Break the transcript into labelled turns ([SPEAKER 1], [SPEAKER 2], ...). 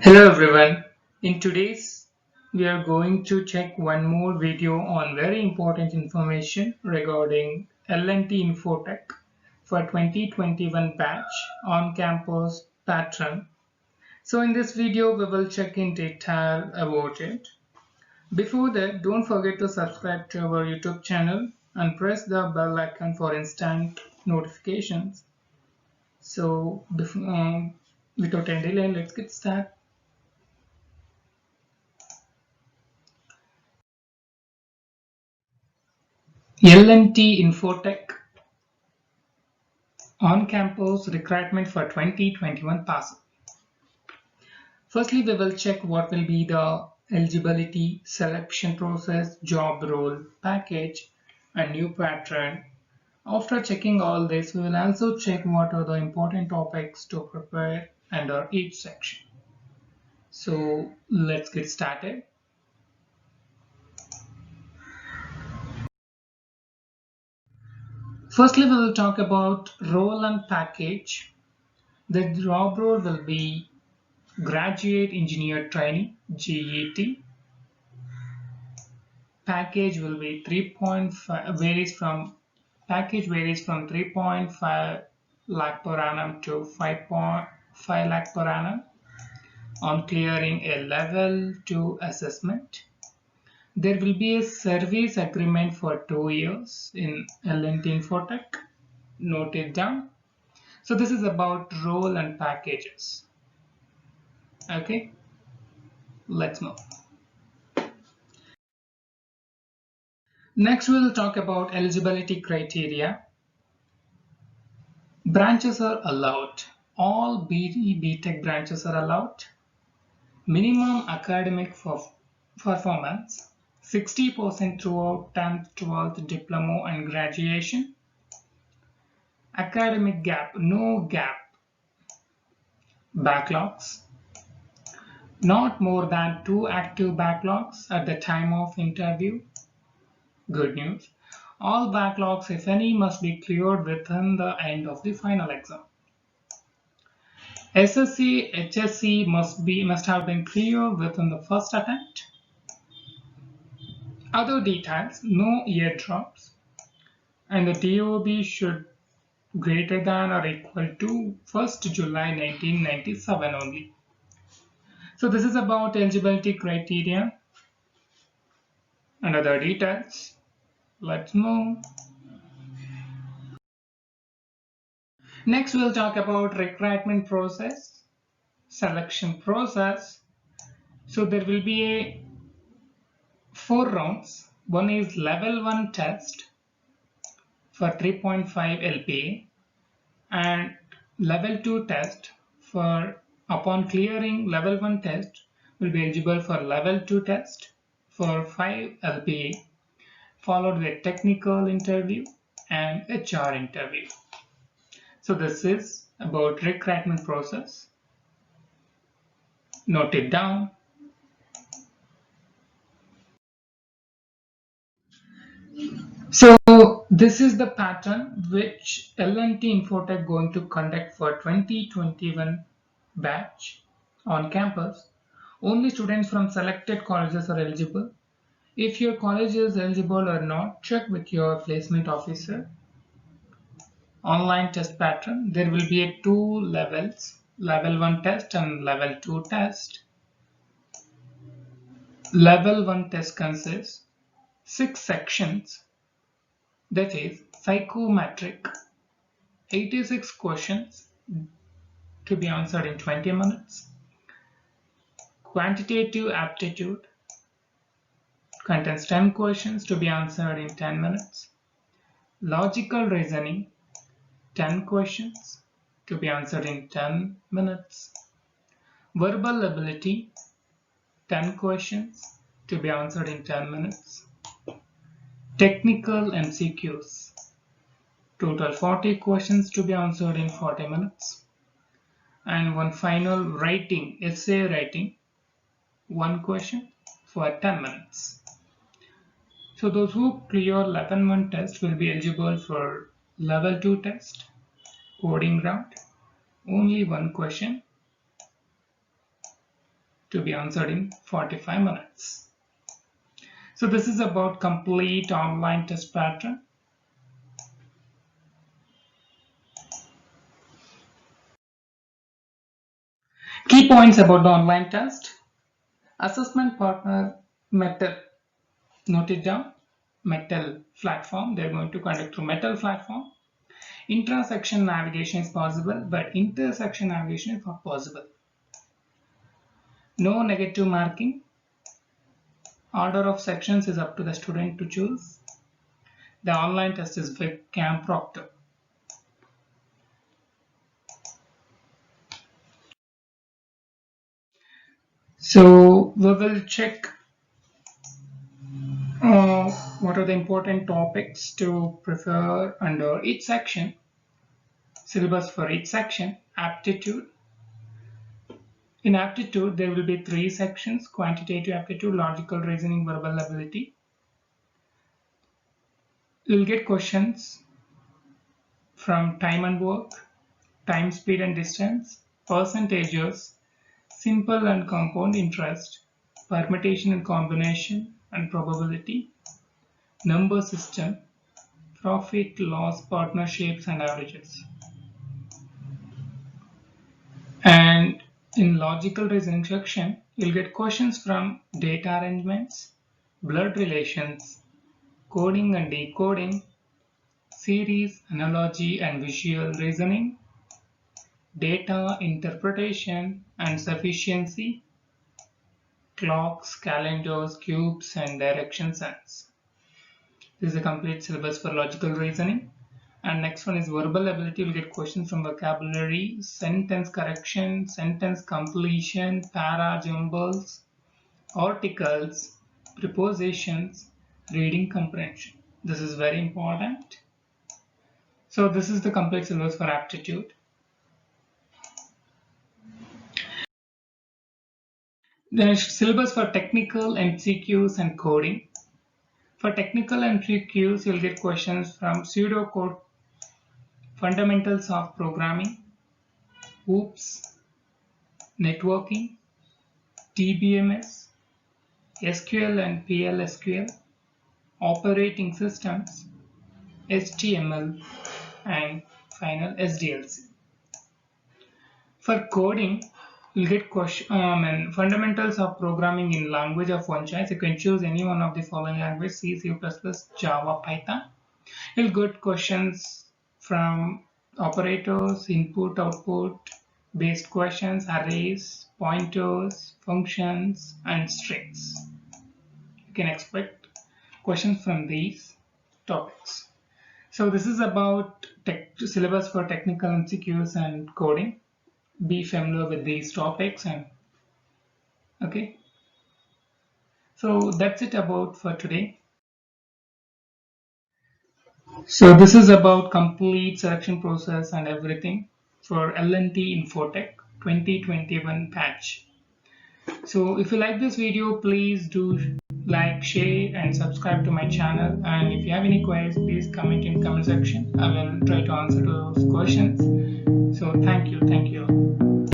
[SPEAKER 1] Hello everyone. In today's we are going to check one more video on very important information regarding L&T Infotech for 2021 batch on campus pattern. So in this video we will check in detail about it. Before that, don't forget to subscribe to our YouTube channel and press the bell icon for instant notifications. So without any delay, let's get started. L&T Infotech on-campus recruitment for 2021 pass. Firstly, we will check what will be the eligibility, selection process, job role, package, and new pattern. After checking all this, we will also check what are the important topics to prepare under each section. So let's get started. Firstly, we will talk about role and package. The job role will be Graduate Engineer Trainee (GET). Package will be 3.5 varies from 3.5 lakh per annum to 5.5 lakh per annum on clearing a level 2 assessment. There will be a service agreement for 2 years in L&T Infotech. Note it down. So this is about role and packages. Okay, let's move. Next, we will talk about eligibility criteria. Branches are allowed. All BTech branches are allowed. Minimum academic performance 60% throughout 10th, 12th, diploma and graduation. Academic gap, no gap. Backlogs. Not more than 2 active backlogs at the time of interview. Good news. All backlogs, if any, must be cleared within the end of the final exam. SSC, HSC must have been cleared within the first attempt. Other details, no year drops, and the DOB should greater than or equal to 1st July 1997 only. So this is about eligibility criteria and other details. Let's move. Next, we'll talk about recruitment process, selection process. So there will be 4 rounds. One is level 1 test for 3.5 LPA and level 2 test for upon clearing level 1 test will be eligible for level 2 test for 5 LPA followed with technical interview and HR interview. So this is about recruitment process. Note it down. So this is the pattern which L&T Infotech going to conduct for 2021 batch on campus. Only students from selected colleges are eligible. If your college is eligible or not, check with your placement officer. Online test pattern. There will be 2 levels, level 1 test and level 2 test. Level 1 test consists 6 sections, that is psychometric, 86 questions to be answered in 20 minutes. Quantitative aptitude contains 10 questions to be answered in 10 minutes. Logical reasoning, 10 questions to be answered in 10 minutes. Verbal ability, 10 questions to be answered in 10 minutes. Technical MCQs, total 40 questions to be answered in 40 minutes. And one final writing, essay writing, 1 question for 10 minutes. So those who clear level 1 test will be eligible for level 2 test, coding round, only 1 question. to be answered in 45 minutes. So this is about complete online test pattern. Key points about the online test. Assessment partner Metal. Note it down. Metal platform. They're going to conduct through Metal platform. Intra-section navigation is possible, but intersection navigation is not possible. No negative marking. Order of sections is up to the student to choose. The online test is webcam proctor. So we will check what are the important topics to prefer under each section. Syllabus for each section. Aptitude. In aptitude, there will be 3 sections: quantitative aptitude, logical reasoning, verbal ability. You'll get questions from time and work, time, speed and distance, percentages, simple and compound interest, permutation and combination and probability, number system, profit, loss, partnerships and averages. And in logical reasoning section, you'll get questions from data arrangements, blood relations, coding and decoding, series, analogy and visual reasoning, data interpretation and sufficiency, clocks, calendars, cubes and direction sense. This is a complete syllabus for logical reasoning. And next one is verbal ability. You'll get questions from vocabulary, sentence correction, sentence completion, para jumbles, articles, prepositions, reading comprehension. This is very important. So this is the complete syllabus for aptitude. Then syllabus for technical MCQs and coding. For technical MCQs, you'll get questions from pseudocode, fundamentals of programming, OOPS, networking, DBMS, SQL and PLSQL, operating systems, HTML, and final SDLC. For coding, you'll get fundamentals of programming in language of one choice. You can choose any one of the following language: C, C++, Java, Python. You'll get questions from operators, input, output, based questions, arrays, pointers, functions, and strings. You can expect questions from these topics. So this is about syllabus for technical MCQs and coding. Be familiar with these topics and okay. So that's it about for today. So this is about complete selection process and everything for L&T Infotech 2021 batch. So if you like this video, please do like, share and subscribe to my channel. And if you have any queries, please comment in comment section. I will try to answer those questions. So thank you.